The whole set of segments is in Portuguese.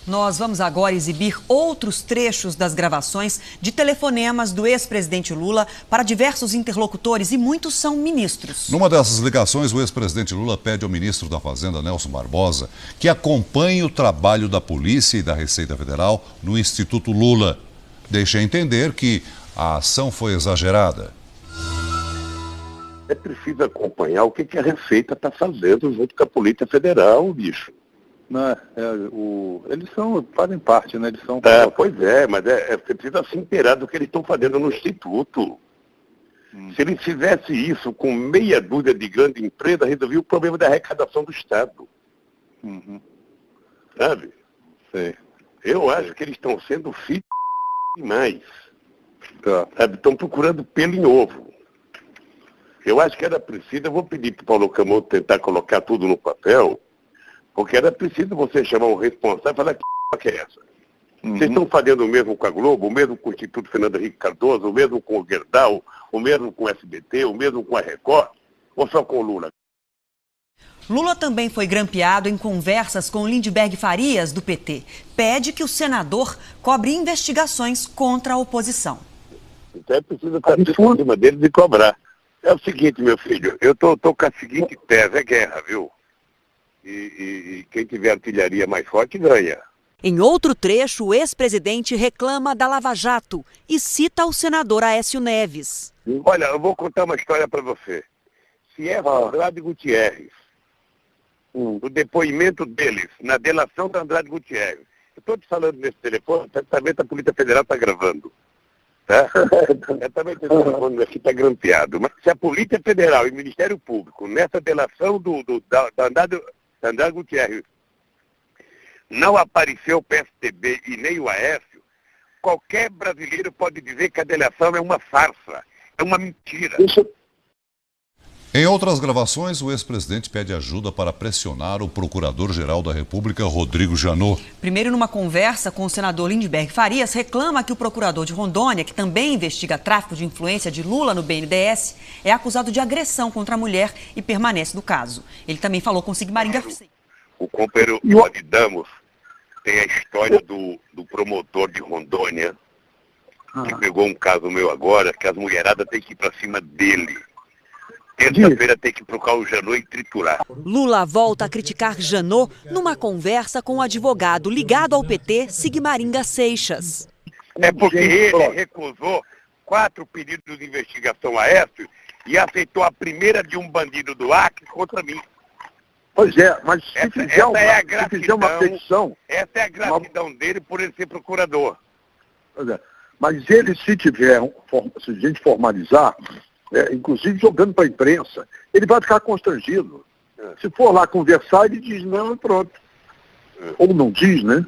Nós vamos agora exibir outros trechos das gravações de telefonemas do ex-presidente Lula para diversos interlocutores e muitos são ministros. Numa dessas ligações, o ex-presidente Lula pede ao ministro da Fazenda, Nelson Barbosa, que acompanhe o trabalho da Polícia e da Receita Federal no Instituto Lula. Deixa entender que a ação foi exagerada. É preciso acompanhar o que a Receita está fazendo junto com a Polícia Federal, bicho. Não, eles fazem parte, né? Eles são... Pois é, mas você precisa se inteirar do que eles estão fazendo no Instituto. Se eles fizessem isso com meia dúzia de grandes empresas, resolvia o problema da arrecadação do Estado. Sabe? Sei. Eu acho que eles estão sendo filhos demais. Sabe? Estão procurando pelo em ovo. Eu acho que era preciso, eu vou pedir para o Paulo Camoto tentar colocar tudo no papel, porque era preciso você chamar um responsável e falar que é essa. Vocês estão fazendo o mesmo com a Globo, o mesmo com o Instituto Fernando Henrique Cardoso, o mesmo com o Gerdau, o mesmo com o SBT, o mesmo com a Record, ou só com o Lula? Lula também foi grampeado em conversas com Lindbergh Farias, do PT. Pede que o senador cobre investigações contra a oposição. Então é preciso estar em cima deles e cobrar. É o seguinte, meu filho, eu tô com a seguinte tese, é guerra, viu? E quem tiver artilharia mais forte ganha. Em outro trecho, o ex-presidente reclama da Lava Jato e cita o senador Aécio Neves. Olha, eu vou contar uma história para você. Se é Andrade Gutierrez, o depoimento deles na delação da Andrade Gutierrez, eu estou te falando nesse telefone, certamente a Polícia Federal está gravando. Tá? Certamente esse telefone aqui está grampeado. Mas se a Polícia Federal e o Ministério Público, nessa delação da Andrade Gutierrez, não apareceu o PSDB e nem o Aécio, qualquer brasileiro pode dizer que a delação é uma farsa, é uma mentira. Em outras gravações, o ex-presidente pede ajuda para pressionar o procurador-geral da República, Rodrigo Janot. Primeiro, numa conversa com o senador Lindbergh Farias, reclama que o procurador de Rondônia, que também investiga tráfico de influência de Lula no BNDES, é acusado de agressão contra a mulher e permanece no caso. Ele também falou com Sigmaringa. O companheiro Rod Damos tem a história do promotor de Rondônia, que pegou um caso meu agora, que as mulheradas têm que ir para cima dele. Terça-feira tem que procurar o Janot e triturar. Lula volta a criticar Janot numa conversa com o advogado ligado ao PT, Sigmaringa Seixas. É porque ele recusou 4 pedidos de investigação a Aécio e aceitou a primeira de um bandido do Acre contra mim. Pois é, mas se fizer uma petição... Essa é a gratidão dele por ele ser procurador. Pois é, mas ele, se a gente formalizar... inclusive jogando para a imprensa, ele vai ficar constrangido. Se for lá conversar, ele diz não e pronto. Ou não diz, né?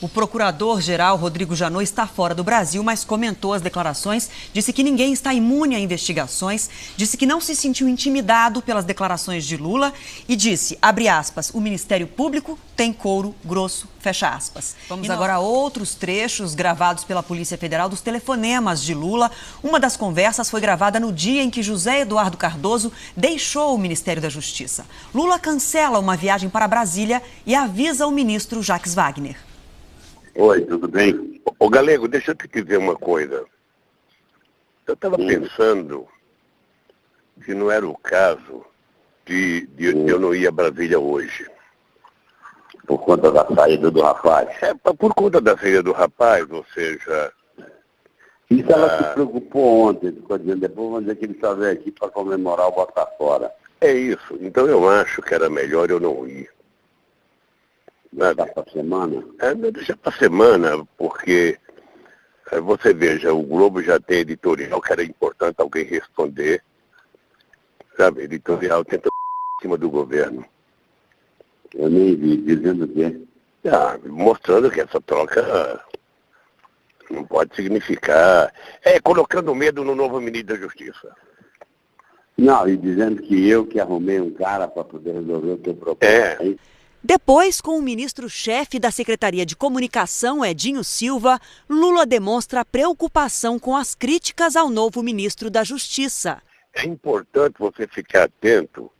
O procurador-geral Rodrigo Janot está fora do Brasil, mas comentou as declarações, disse que ninguém está imune a investigações, disse que não se sentiu intimidado pelas declarações de Lula e disse, abre aspas, o Ministério Público tem couro grosso, fecha aspas. Vamos agora a outros trechos gravados pela Polícia Federal dos telefonemas de Lula. Uma das conversas foi gravada no dia em que José Eduardo Cardoso deixou o Ministério da Justiça. Lula cancela uma viagem para Brasília e avisa o ministro Jacques Wagner. Oi, tudo bem? Ô Galego, deixa eu te dizer uma coisa. Eu estava pensando se não era o caso de eu não ir a Brasília hoje. Por conta da saída do rapaz? Por conta da saída do rapaz, ou seja... Isso ela se preocupou ontem, ficou dizendo, depois vamos dizer que ele só veio aqui para comemorar o Bota Fora. É isso, então eu acho que era melhor eu não ir. Deixar para semana? Deixar para semana, porque você veja, o Globo já tem editorial que era importante alguém responder. Sabe, editorial tenta em cima do governo. Eu nem vi, dizendo o quê? Mostrando que essa troca não pode significar... colocando medo no novo ministro da Justiça. Não, e dizendo que eu que arrumei um cara para poder resolver o teu problema. Depois, com o ministro-chefe da Secretaria de Comunicação, Edinho Silva, Lula demonstra preocupação com as críticas ao novo ministro da Justiça. É importante você ficar atento,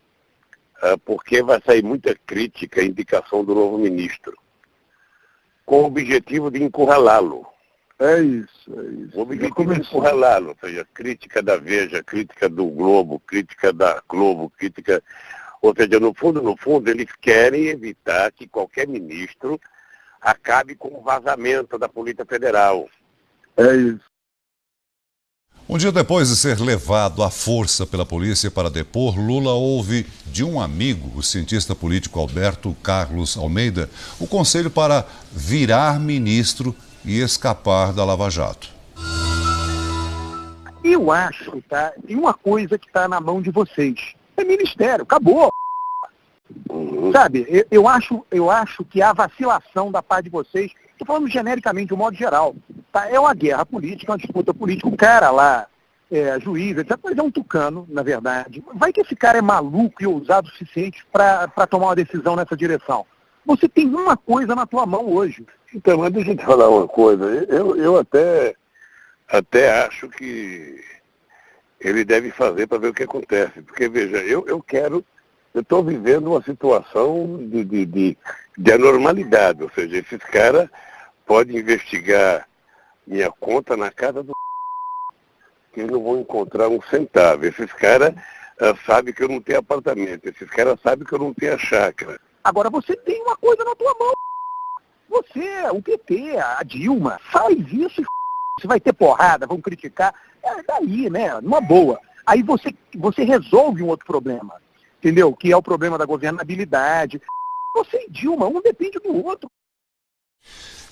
porque vai sair muita crítica à indicação do novo ministro. com o objetivo de encurralá-lo. É isso, é isso. O objetivo de encurralá-lo, ou seja, crítica da Veja, crítica do Globo, crítica da Globo, crítica... Ou seja, no fundo, eles querem evitar que qualquer ministro acabe com o vazamento da Polícia Federal. É isso. Um dia depois de ser levado à força pela polícia para depor, Lula ouve de um amigo, o cientista político Alberto Carlos Almeida, o conselho para virar ministro e escapar da Lava Jato. Eu acho, tá? Tem uma coisa que está na mão de vocês. É ministério, acabou. Sabe, eu acho que a vacilação da parte de vocês, estou falando genericamente, de um modo geral, tá? É uma guerra política, uma disputa política, um cara lá, juiz, etc., mas é um tucano, na verdade. Vai que esse cara é maluco e ousado o suficiente para tomar uma decisão nessa direção. Você tem uma coisa na tua mão hoje. Então, mas deixa eu te falar uma coisa. Eu até acho que ele deve fazer para ver o que acontece. Porque, veja, eu estou vivendo uma situação de anormalidade. Ou seja, esses caras podem investigar minha conta na casa do que eles não vão encontrar um centavo. Esses caras sabem que eu não tenho apartamento. Esses caras sabem que eu não tenho a chácara. Agora você tem uma coisa na tua mão. Você, o PT, a Dilma, faz isso. Você vai ter porrada, vão criticar. É daí, né? Numa boa. Aí você resolve um outro problema. Entendeu? Que é o problema da governabilidade. Você e Dilma, um depende do outro.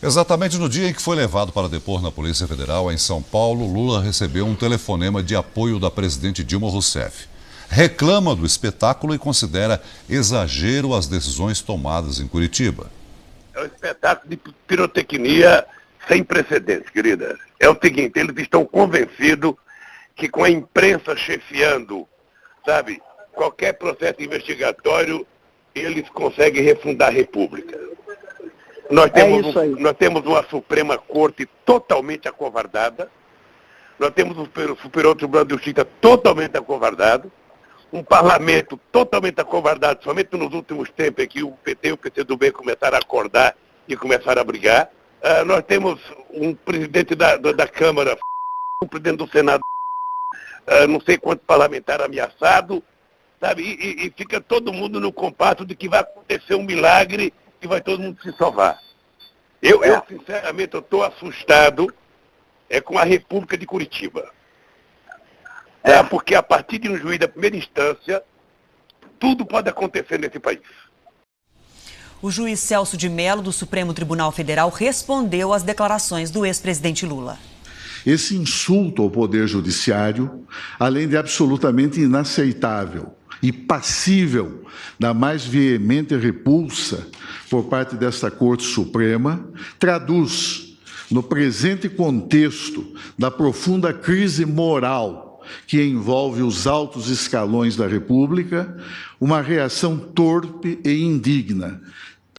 Exatamente no dia em que foi levado para depor na Polícia Federal, em São Paulo, Lula recebeu um telefonema de apoio da presidente Dilma Rousseff. Reclama do espetáculo e considera exagero as decisões tomadas em Curitiba. É um espetáculo de pirotecnia sem precedentes, querida. É o seguinte, eles estão convencidos que com a imprensa chefiando, sabe, qualquer processo investigatório, eles conseguem refundar a República. Nós temos uma Suprema Corte totalmente acovardada, nós temos o Superior Tribunal de Justiça totalmente acovardado, um parlamento totalmente acovardado, somente nos últimos tempos é que o PT e o PCdoB começaram a acordar e começaram a brigar. Nós temos um presidente da Câmara, um presidente do Senado, não sei quantos parlamentares ameaçados, sabe? E fica todo mundo no compasso de que vai acontecer um milagre e vai todo mundo se salvar. Eu sinceramente, estou assustado com a República de Curitiba. Porque a partir de um juiz da primeira instância, tudo pode acontecer nesse país. O juiz Celso de Mello, do Supremo Tribunal Federal, respondeu às declarações do ex-presidente Lula. Esse insulto ao Poder Judiciário, além de absolutamente inaceitável e passível da mais veemente repulsa por parte desta Corte Suprema, traduz, no presente contexto da profunda crise moral que envolve os altos escalões da República, uma reação torpe e indigna,